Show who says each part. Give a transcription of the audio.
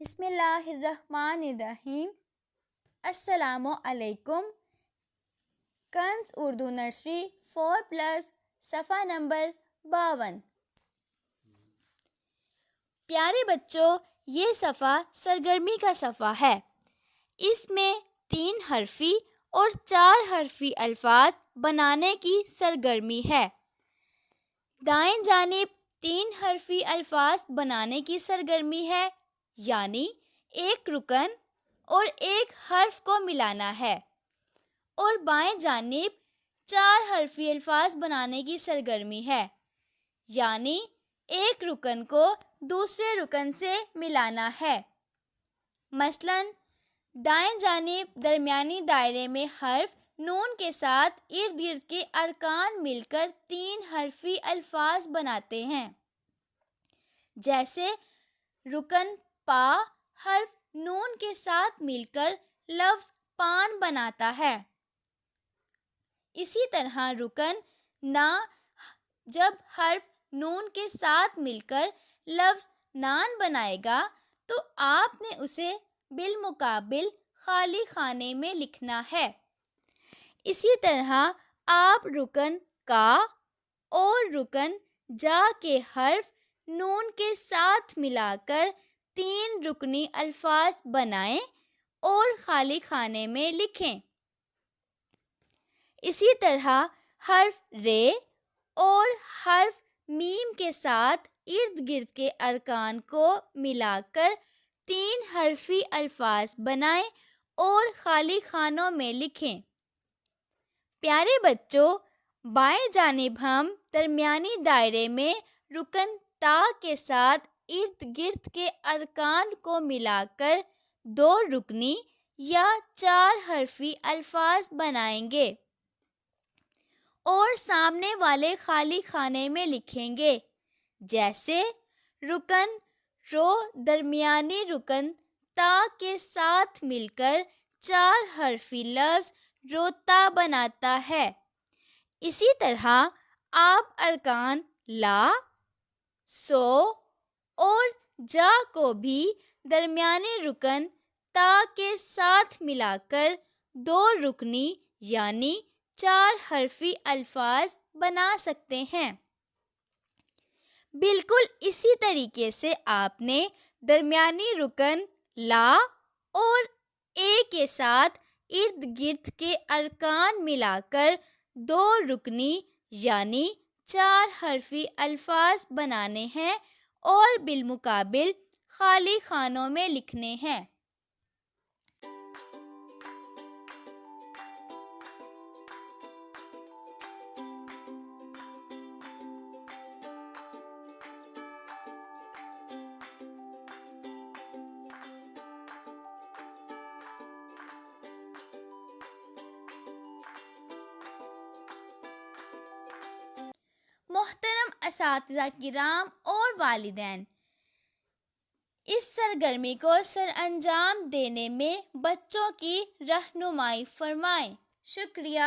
Speaker 1: بسم اللہ الرحمن الرحیم۔ السلام علیکم۔ کنز اردو نرسری 4+ صفحہ نمبر 52۔ پیارے بچوں، یہ صفحہ سرگرمی کا صفحہ ہے۔ اس میں 3 حرفی اور 4 حرفی الفاظ بنانے کی سرگرمی ہے۔ دائیں جانب 3 حرفی الفاظ بنانے کی سرگرمی ہے، یعنی ایک رکن اور ایک حرف کو ملانا ہے، اور بائیں جانب 4 حرفی الفاظ بنانے کی سرگرمی ہے، یعنی ایک رکن کو دوسرے رکن سے ملانا ہے۔ مثلاً دائیں جانب درمیانی دائرے میں حرف نون کے ساتھ ارد گرد کے ارکان مل کر 3 حرفی الفاظ بناتے ہیں، جیسے رکن پا حرف نون کے ساتھ مل کر لفظ پان بناتا ہے۔ اسی طرح رکن نا جب حرف نون کے ساتھ مل کر لفظ نان بنائے گا تو آپ نے اسے بالمقابل خالی خانے میں لکھنا ہے۔ اسی طرح آپ رکن کا اور رکن جا کے حرف نون کے ساتھ ملا کر 3 رکنی الفاظ بنائیں اور خالی خانے میں لکھیں۔ اسی طرح حرف رے اور حرف میم کے ساتھ ارد گرد کے ارکان کو ملا کر 3 حرفی الفاظ بنائیں اور خالی خانوں میں لکھیں۔ پیارے بچوں، بائیں جانب ہم درمیانی دائرے میں رکن تا کے ساتھ ارد گرد کے ارکان کو ملا کر 2 رکنی یا 4 حرفی الفاظ بنائیں گے اور سامنے والے خالی خانے میں لکھیں گے، جیسے رکن رو درمیانی رکن تا کے ساتھ مل کر 4 حرفی لفظ روتا بناتا ہے۔ اسی طرح آپ ارکان لا، سو اور جا کو بھی درمیانی رکن تا کے ساتھ ملا کر 2 رکنی یعنی 4 حرفی الفاظ بنا سکتے ہیں۔ بالکل اسی طریقے سے آپ نے درمیانی رکن لا اور اے کے ساتھ ارد گرد کے ارکان ملا کر 2 رکنی یعنی 4 حرفی الفاظ بنانے ہیں اور بالمقابل خالی خانوں میں لکھنے ہیں۔ محترم اساتذہ کرام اور والدین، اس سرگرمی کو سر انجام دینے میں بچوں کی رہنمائی فرمائیں۔ شکریہ۔